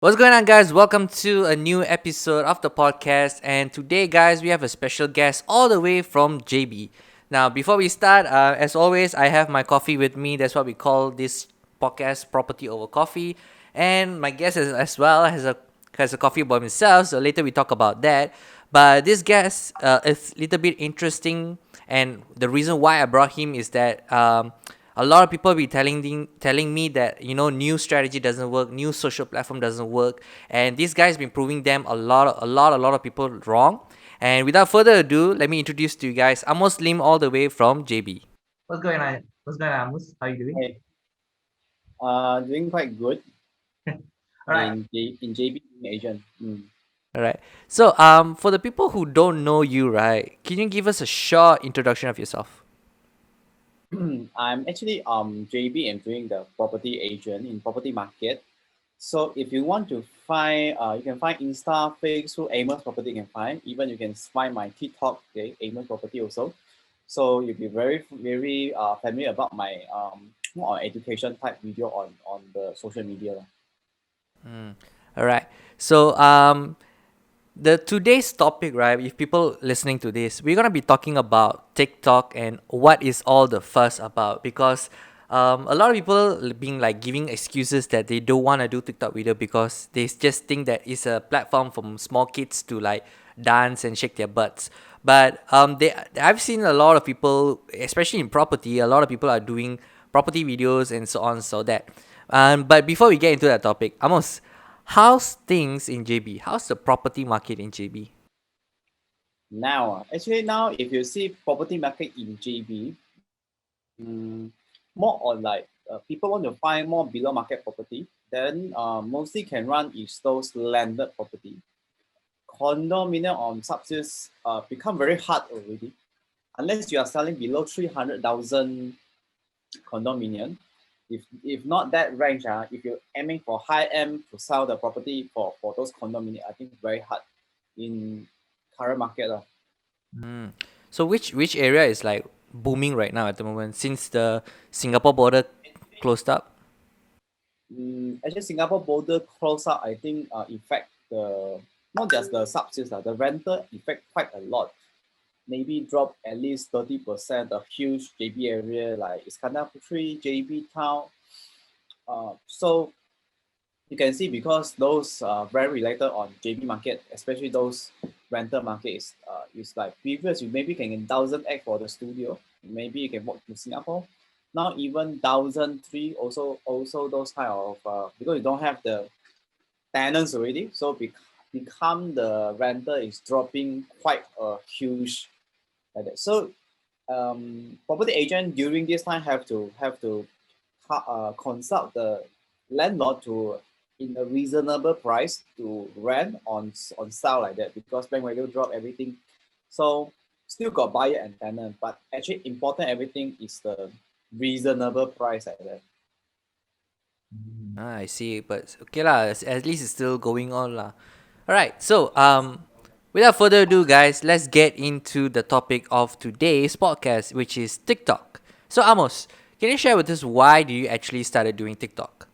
What's going on, guys? Welcome to a new episode of the podcast. And today, guys, we have a special guest all the way from JB. Now, before we start, as always, I have my coffee with me. That's what we call this podcast, Property Over Coffee. And my guest as well has a coffee by himself. So later we talk about that. But this guest is a little bit interesting, and the reason why I brought him is that a lot of people be telling me that new strategy doesn't work, new social platform doesn't work, and this guy's been proving them a lot of people wrong. And without further ado, let me introduce to you guys Amos Lim all the way from JB. What's going on? What's going on, Amos? How you doing? Hey, doing quite good All right. in JB Asian. All right. So for the people who don't know you, right, can you give us a short introduction of yourself? I'm actually JB and doing the property agent in property market. So if you want to find, you can find Insta, Facebook, Amos Property. You can find. Even you can find my TikTok, okay, Amos Property also. So you'll be very familiar about my more education type video on the social media lah. All right. So the today's topic, right? If people listening to this, we're gonna be talking about TikTok and what is all the fuss about, because a lot of people being like giving excuses that they don't want to do TikTok video because they just think that it's a platform for small kids to like dance and shake their butts. But I've seen a lot of people, especially in property, a lot of people are doing property videos and so on, so that. But before we get into that topic, Amos, how's things in JB? How's the property market in JB? Now, if you see property market in JB, more on like people want to find more below market property, then mostly can run is those landed property. Condominium on subsidies become very hard already. Unless you are selling below 300,000 condominium, if not that range, if you're aiming for high end to sell the property for those condominium, I think very hard in current market. So which area is like booming right now at the moment since the Singapore border closed up? Actually, Singapore border close up, I think affect the not just the subsidies, the rental effect quite a lot. Maybe drop at least 30% of huge JB area like Iskandar Putri, JB town. So you can see because those very related on JB market, especially those rental market is like previous you maybe can get 1,000 X for the studio. Maybe you can walk to Singapore. Now even 1,003 also those kind of because you don't have the tenants already, so become the rental is dropping quite a huge like that. So property agent during this time have to consult the landlord to in a reasonable price to rent on sale like that because bank value drop everything. So still got buyer and tenant, but actually important everything is the reasonable price like that. I see, but okay lah. At least it's still going on lah. All right. So without further ado, guys, let's get into the topic of today's podcast, which is TikTok. So Amos, can you share with us why do you actually started doing TikTok?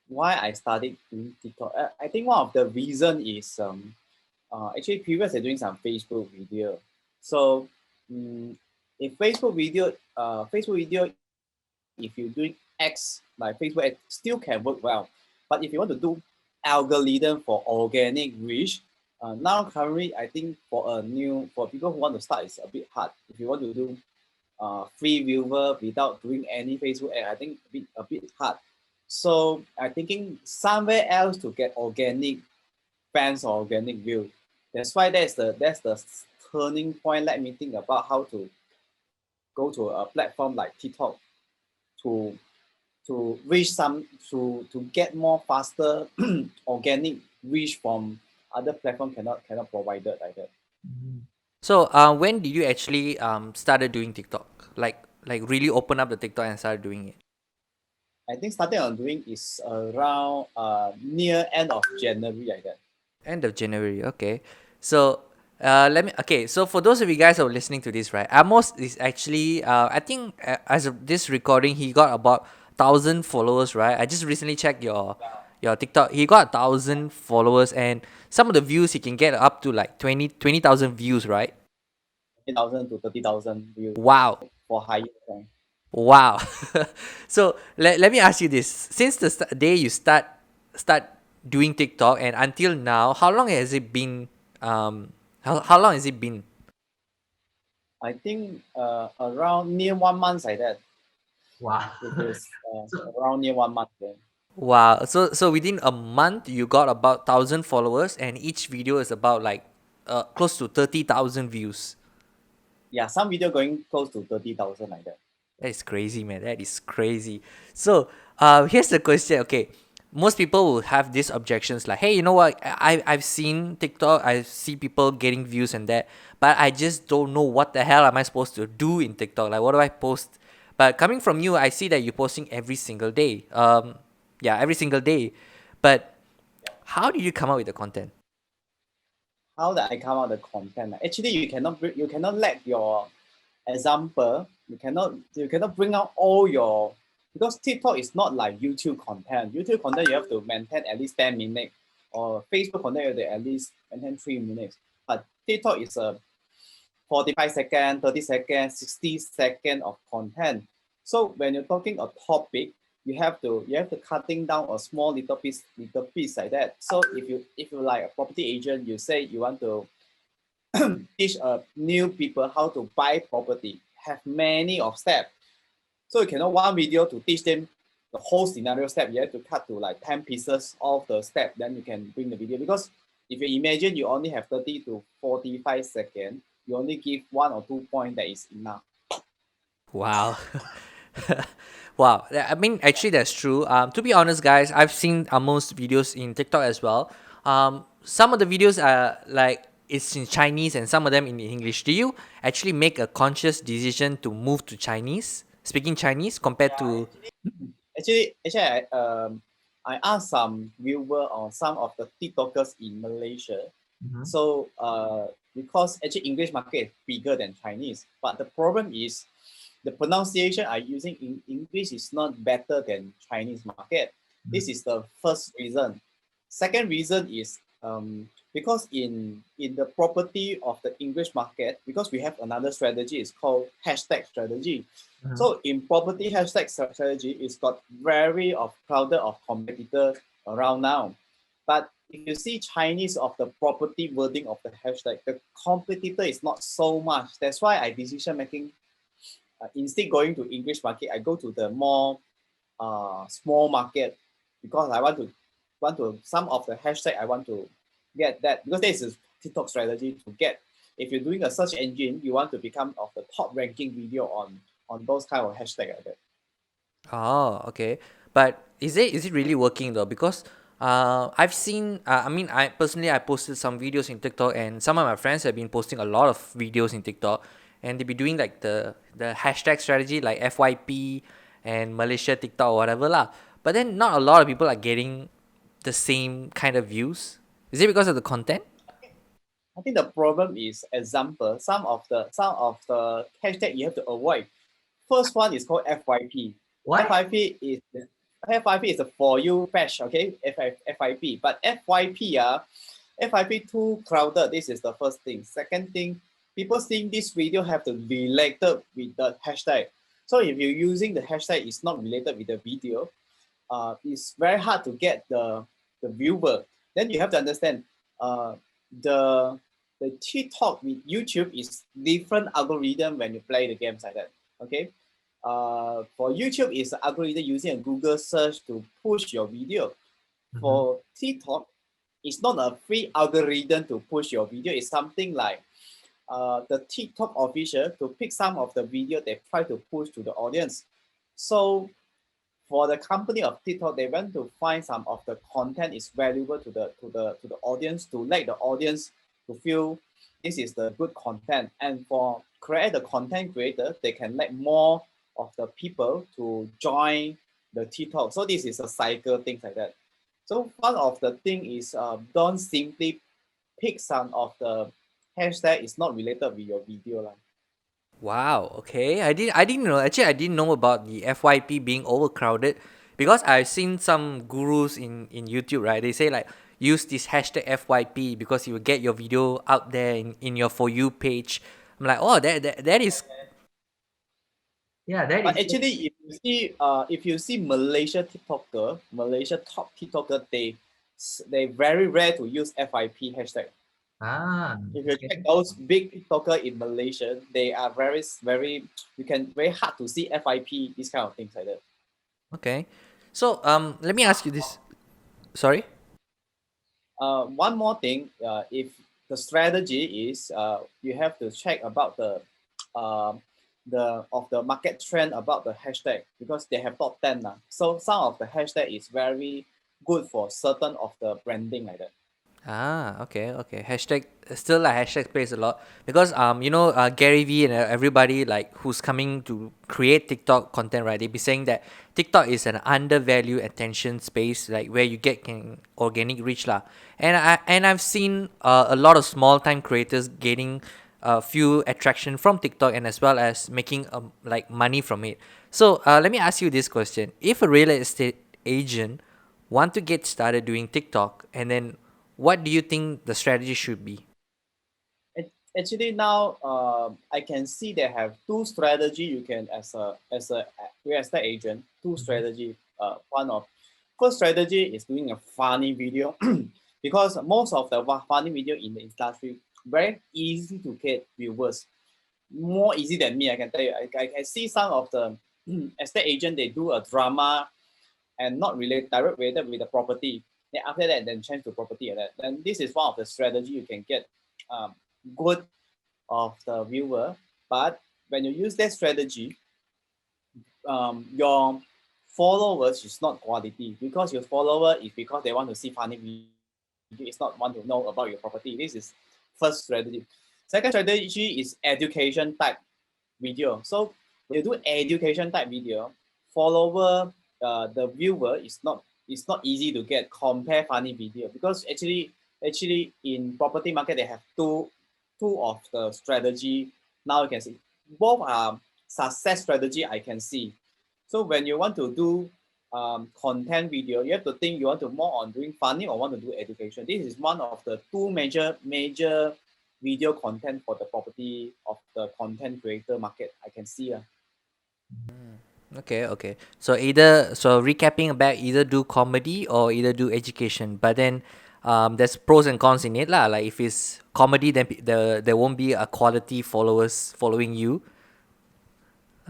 Why I started doing TikTok? I think one of the reason is actually previously doing some Facebook video. So if Facebook video, if you doing X like Facebook X still can work well. But if you want to do algorithm for organic reach, now currently I think for people who want to start it's a bit hard. If you want to do free viewer without doing any Facebook ad, I think a bit hard. So I'm thinking somewhere else to get organic fans or organic view. That's why that's the turning point. Let me think about how to go to a platform like TikTok to reach some to get more faster organic reach from other platform cannot provide it like that. So when did you actually started doing TikTok? Like really open up the TikTok and started doing it? I think starting on doing is around near end of January like that. End of January. Okay. So let me. Okay. So for those of you guys who are listening to this, right? Amos is actually. I think as of this recording, he got about 1,000 followers, right? I just recently checked your TikTok. He got 1,000 followers, and some of the views he can get up to like 20,000 views, right? 20,000 to 30,000 views Wow. for higher rank. Wow. So let me ask you this. Since the day you start doing TikTok and until now, how long has it been? How long has it been? I think around near 1 month like that. Wow. It is So around near 1 month then. Wow. So within a month you got about 1,000 followers, and each video is about like close to 30,000 views. Yeah, some video going close to 30,000 like that. That is crazy, man. That is crazy. So, here's the question. Okay, most people will have these objections like, "Hey, you know what? I've seen TikTok. I see people getting views and that, but I just don't know what the hell am I supposed to do in TikTok. Like, what do I post?" But coming from you, I see that you're posting every single day. Yeah, every single day. But how did you come up with the content? How that I come out the content? Actually, you cannot let your example. You cannot bring out all your, because TikTok is not like YouTube content. YouTube content you have to maintain at least 10 minutes, or Facebook content you have to at least maintain 3 minutes. But TikTok is a 45 second, 30 seconds, 60 second of content. So when you're talking a topic, you have to cutting down a small little piece like that. So if you like a property agent, you say you want to teach new people how to buy property, have many of steps. So you cannot one video to teach them the whole scenario step. You have to cut to like 10 pieces of the step, then you can bring the video. Because if you imagine you only have 30 to 45 seconds, you only give 1 or 2 points, that is enough. Wow. Wow. I mean, actually, that's true. To be honest, guys, I've seen Amos videos in TikTok as well. Some of the videos are like it's in Chinese and some of them in English. Do you actually make a conscious decision to move to Chinese, speaking Chinese, compared to? Actually, I asked some viewer on some of the TikTokers in Malaysia. mhm. So because actually English market is bigger than Chinese, but the problem is the pronunciation I using in English is not better than Chinese market. This is the first reason. Second reason is because in the property of the English market, because we have another strategy, it's called hashtag strategy. Mhm. So in property hashtag strategy, it's got very of crowded of competitors around now. But if you see Chinese of the property wording of the hashtag, the competitor is not so much. That's why I decision making. Instead going to English market, I go to the more small market, because I want to some of the hashtag I want to get that, because this is TikTok strategy to get. If you're doing a search engine, you want to become of the top ranking video on those kind of hashtag like that. Oh, okay. But is it really working though? Because I've seen. I mean, I personally I posted some videos in TikTok, and some of my friends have been posting a lot of videos in TikTok, and they be doing like the hashtag strategy like FYP and Malaysia TikTok or whatever lah. But then not a lot of people are getting the same kind of views. Is it because of the content? I think the problem is example, some of the hashtag you have to avoid. First one is called FYP. What? FYP is a for you page, okay? FYP. But FYP too crowded. This is the first thing. Second thing, people seeing this video have to related with the hashtag. So if you're using the hashtag is not related with the video, it's very hard to get the viewer. Then you have to understand the the TikTok with YouTube is different algorithm when you play the games like that. Okay. For YouTube is algorithm using a Google search to push your video. For TikTok, it's not a free algorithm to push your video. It's something like the TikTok official to pick some of the video they try to push to the audience. So for the company of TikTok, they want to find some of the content is valuable to the audience, to let the audience to feel this is the good content. And for create the content creator, they can let more of the people to join the TikTok. So this is a cycle, things like that. So one of the thing is don't simply pick some of the hashtag is not related with your video line. Wow. Okay. I didn't know. Actually, I didn't know about the FYP being overcrowded, Because I've seen some gurus in YouTube, right? They say like use this hashtag FYP because you will get your video out there in your For You page. I'm like, oh, that is, yeah, that But is. actually, if you see Malaysia top TikToker, they very rare to use FIP hashtag. Ah, If you okay. check those big TikToker in Malaysia, they are very you can very hard to see FIP these kind of things like that. Okay. So let me ask you this. Sorry. One more thing, if the strategy is you have to check about um, the market trend about the hashtag because they have top 10 now. So some of the hashtag is very good for certain of the branding like that. Ah, okay, okay. Hashtag still like hashtag plays a lot because Gary V and everybody like who's coming to create TikTok content, right? They be saying that TikTok is an undervalued attention space, like where you get can organic reach lah. And I've seen a lot of small time creators gaining a few attraction from TikTok and as well as making like money from it. So let me ask you this question: if a real estate agent want to get started doing TikTok, and then what do you think the strategy should be? Actually, now I can see they have two strategy you can as a real estate agent. Two strategy. One of first strategy is doing a funny video because most of the funny video in the industry very easy to get viewers. More easy than me, I can tell you. I can see some of the estate agent they do a drama and not related direct related with the property. Then after that, then change to property and that. Then this is one of the strategy you can get good of the viewer. But when you use that strategy, your followers is not quality because your follower is because they want to see funny video. It's not want to know about your property. This is first strategy. Second strategy is education type video. So when you do education type video, follower the viewer is not easy to get compare funny video because actually in property market they have two of the strategy. Now you can see both are success strategy I can see. So when you want to do content video, you have to think you want to more on doing funny or want to do education. This is one of the two major video content for the property of the content creator market. I can see. Okay, okay. So recapping back, either do comedy or either do education. But then, there's pros and cons in it lah. Like if it's comedy, then there won't be a quality followers following you.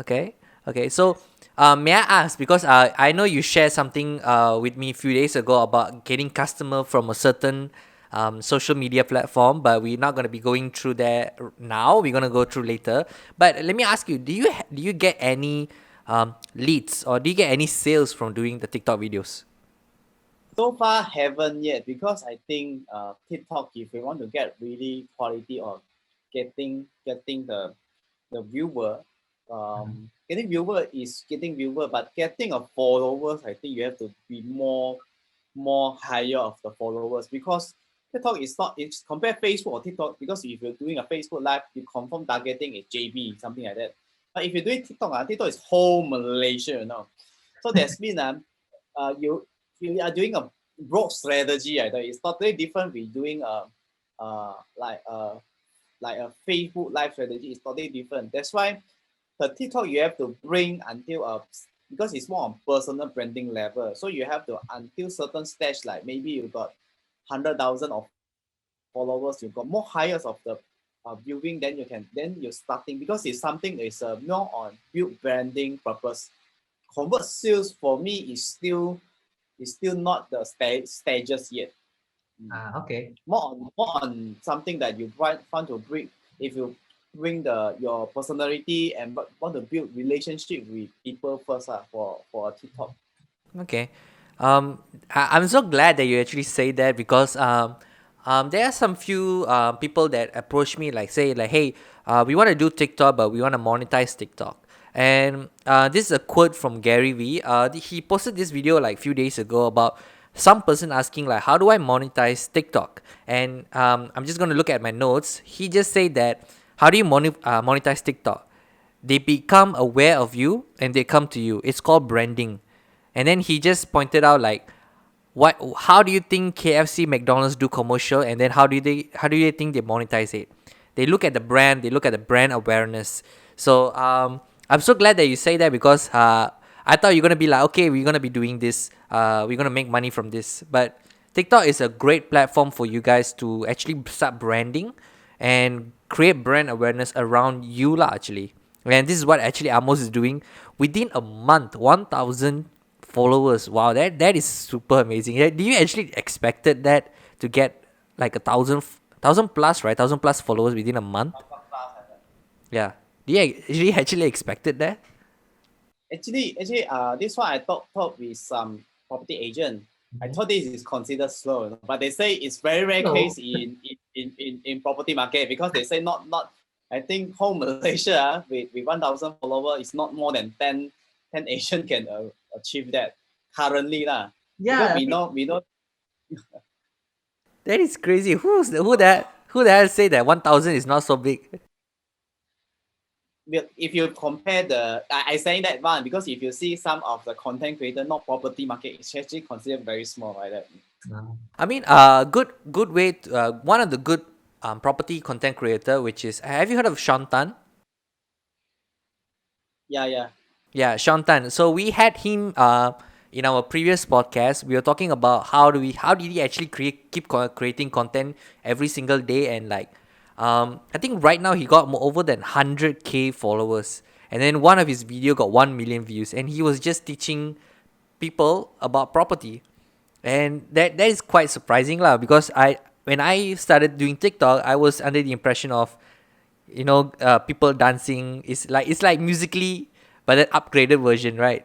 Okay, okay. So, may I ask because I know you shared something with me a few days ago about getting customer from a certain social media platform, but we're not gonna be going through that now. We're gonna go through later. But let me ask you: do you get any leads or do you get any sales from doing the TikTok videos? So far haven't yet because I think TikTok if you want to get really quality or getting the viewer getting viewer is getting viewer but getting a followers I think you have to be more higher of the followers because TikTok is not it's compare Facebook or TikTok because if you're doing a Facebook live you confirm targeting is JB something like that but if you're doing TikTok TikTok is whole Malaysia so that's mean you are doing a broad strategy it's totally different with doing uh like a like a Facebook live strategy is totally different. That's why the TikTok you have to bring until because it's more on personal branding level. So you have to until certain stage like maybe you got 100,000 of followers, you got more hires of the viewing, then you can then you're starting because it's something is more on build branding purpose. Convert sales for me is still not the stages yet. Ah, okay. More on something that you want to bring if you bring the your personality and want to build relationship with people first for a TikTok. Okay. I'm so glad that you actually say that because there are some few people that approach me like say like, hey, we want to do TikTok but we want to monetize TikTok. And this is a quote from Gary V. He posted this video like few days ago about some person asking like, how do I monetize TikTok? And I'm just gonna look at my notes. He just said that, how do you monetize TikTok? They become aware of you and they come to you. It's called branding. and then he just pointed out like, how do you think KFC, McDonald's do commercial, and then how do you think they monetize it? They look at the brand, they look at the brand awareness. So I'm so glad that you say that, because I thought you're gonna be like, okay, we're gonna be doing this, we're gonna make money from this. But TikTok is a great platform for you guys to actually start branding and create brand awareness around you lah, actually. And this is what actually Amos is doing within a month, 1,000 followers. Wow, that is super amazing. Do you actually expected that to get like 1,000 plus, right? 1,000 plus followers within a month? Yeah. Do you actually expected that? Actually, this one I talk with some property agent. I thought this is considered slow, you know, but they say it's very rare No. case in property market, because they say not I think whole Malaysia with 1,000 followers is not more than 10 agent can achieve that currently lah. Yeah, Because we know That is crazy. Who the hell say that 1,000 is not so big? if you compare I saying that one because if you see some of the content creator not property market, it's actually considered very small, right? I mean, good way to, one of the good property content creator, which is, have you heard of Sean Tan? Yeah. Yeah, Sean Tan. So we had him in our previous podcast. We were talking about how did he actually keep creating content every single day, and like I think right now he got over than 100K followers, and then one of his video got 1 million views, and he was just teaching people about property. And that is quite surprising lah, because when I started doing TikTok, I was under the impression of, people dancing. It's like Musically, but an upgraded version, right?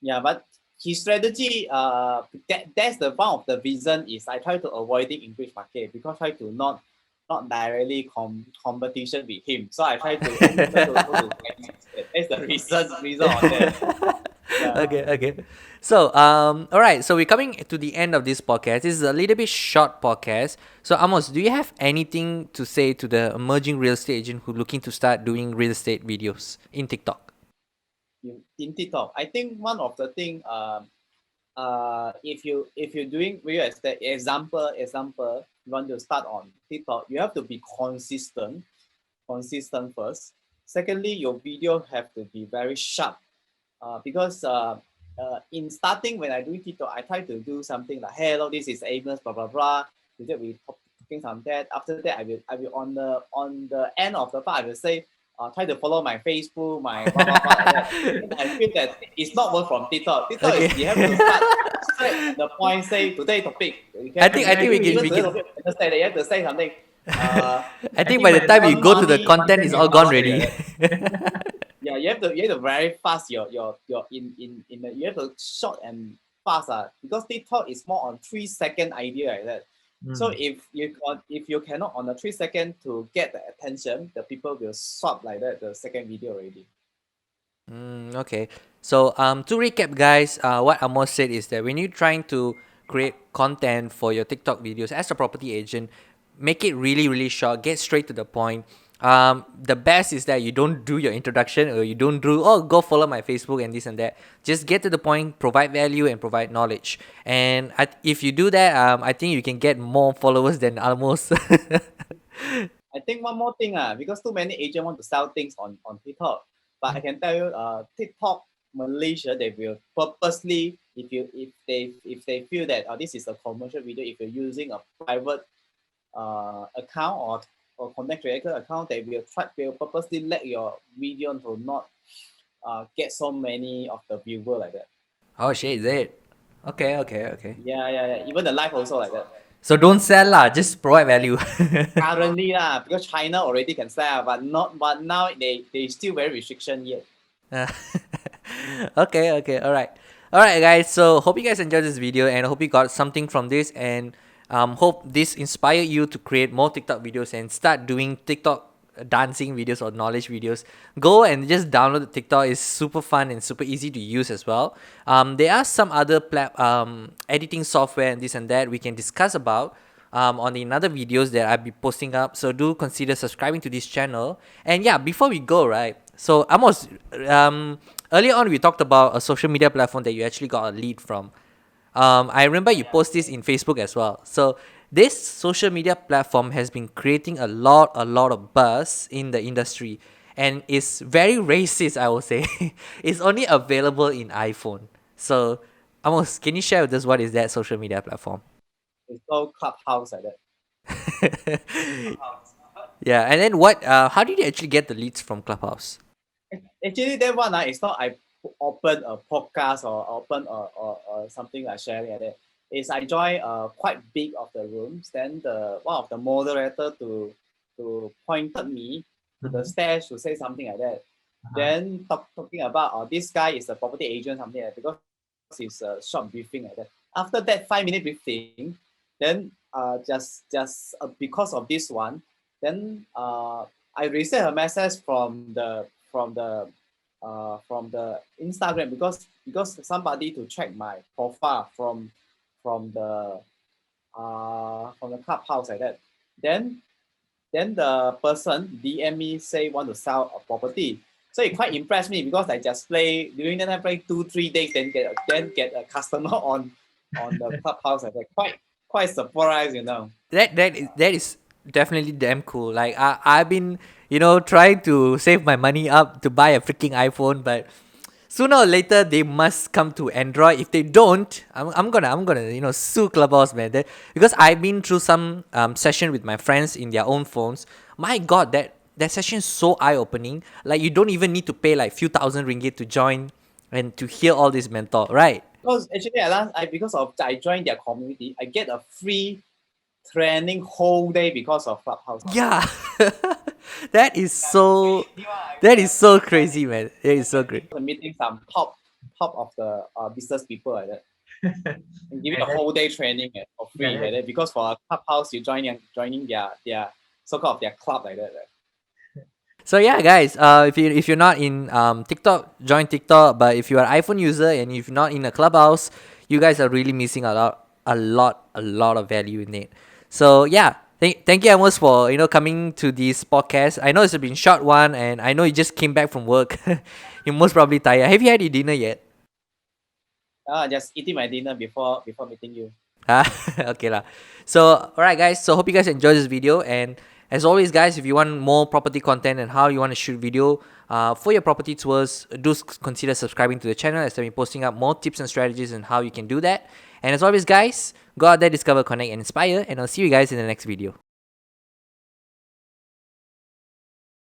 Yeah, but his strategy, that's the one of the reason is I try to avoid the English market, because I try to not directly competition with him. So I try to that's the reason on that. Yeah. Okay. So all right, so we're coming to the end of this podcast. This is a little bit short podcast. So Amos, do you have anything to say to the emerging real estate agent who looking to start doing real estate videos in TikTok? In TikTok, I think one of the thing, if you're doing real estate, example, you want to start on TikTok, you have to be consistent first. Secondly, your video have to be very sharp, because in starting when I do TikTok, I try to do something like, hello, this is Amos, blah blah blah. Today we talking some that. After that, I will on the end of the part, I will say, try to follow my Facebook, my blah blah blah. Like that. I feel that it's not work from TikTok. TikTok is you have to start straight the point. Say today topic. I think we can. You have to say something. I think by the time you go to the content, it's all gone already. Yeah, you have to very fast. You have to short and fast. Because TikTok is more on 3-second idea like that. So if you cannot on the 3 second to get the attention, the people will stop like that the second video already. Okay. So to recap, guys, what Amos said is that when you're trying to create content for your TikTok videos as a property agent, make it really, really short. Get straight to the point. The best is that you don't do your introduction, or you don't do, go follow my Facebook and this and that. Just get to the point, provide value, and provide knowledge. And if you do that, I think you can get more followers than Almost. I think one more thing, because too many agents want to sell things on TikTok. But I can tell you, TikTok Malaysia, they will purposely, if they feel that this is a commercial video, if you're using a private account or content creator account, they will purposely let your video to not get so many of the viewer like that. Oh shit, is it? Okay. Yeah. Even the live also like that. So don't sell lah, just provide value. Currently because China already can sell, but now they still very restriction yet. Okay. All right, guys. So hope you guys enjoyed this video, and I hope you got something from this, and hope this inspired you to create more TikTok videos and start doing TikTok dancing videos or knowledge videos. Go and just download the TikTok. It's super fun and super easy to use as well. There are some other editing software and this and that we can discuss about on the another videos that I'll be posting up. So do consider subscribing to this channel. And yeah, before we go, right? So Amos, earlier on we talked about a social media platform that you actually got a lead from. I remember you post this in Facebook as well. So this social media platform has been creating a lot of buzz in the industry, and is very racist, I will say. It's only available in iPhone. So Amos, can you share with us what is that social media platform? It's called Clubhouse like that. Yeah, and then what? How did you actually get the leads from Clubhouse? Actually, that one it's not I open a podcast or open or something like sharing like that. Is I join quite big of the rooms. Then the one of the moderator to pointed me to the stage to say something like that. Then talking about this guy is a property agent something like that, because it's a short briefing like that. After that 5 minute briefing, then just because of this one, then I received a message from the Instagram, because somebody to check my profile from the clubhouse like that. Then the person DM me say want to sell a property. So it quite impressed me, because I just play during that time, play 2-3 days, then get a customer on the clubhouse like that. Quite surprised, you know. That is definitely damn cool. Like I've been trying to save my money up to buy a freaking iPhone, but sooner or later they must come to Android. If they don't, I'm gonna sue Clubhouse, man. Because I've been through some session with my friends in their own phones. My God, that session is so eye opening. Like you don't even need to pay like few thousand ringgit to join and to hear all this mentor, right? Because actually, because of I joined their community, I get a free training whole day because of Clubhouse. Yeah, that is so that is so crazy, man. That is so great. Meeting some top of the business people like that, and giving a whole day training for free like that. Because for a Clubhouse, you joining their so-called their club like that. So yeah, guys, if you're not in TikTok, join TikTok. But if you are an iPhone user and if you're not in a Clubhouse, you guys are really missing a lot of value in it. So yeah, thank you, Amos, for coming to this podcast. I know it's been short one, and I know you just came back from work. You're most probably tired. Have you had your dinner yet? Just eating my dinner before meeting you. Ah, okay lah. So alright, guys. So hope you guys enjoyed this video, and as always, guys, if you want more property content and how you want to shoot video for your property tours, do consider subscribing to the channel, as I'll be posting up more tips and strategies on how you can do that. And as always, guys, go out there, discover, connect, and inspire, and I'll see you guys in the next video.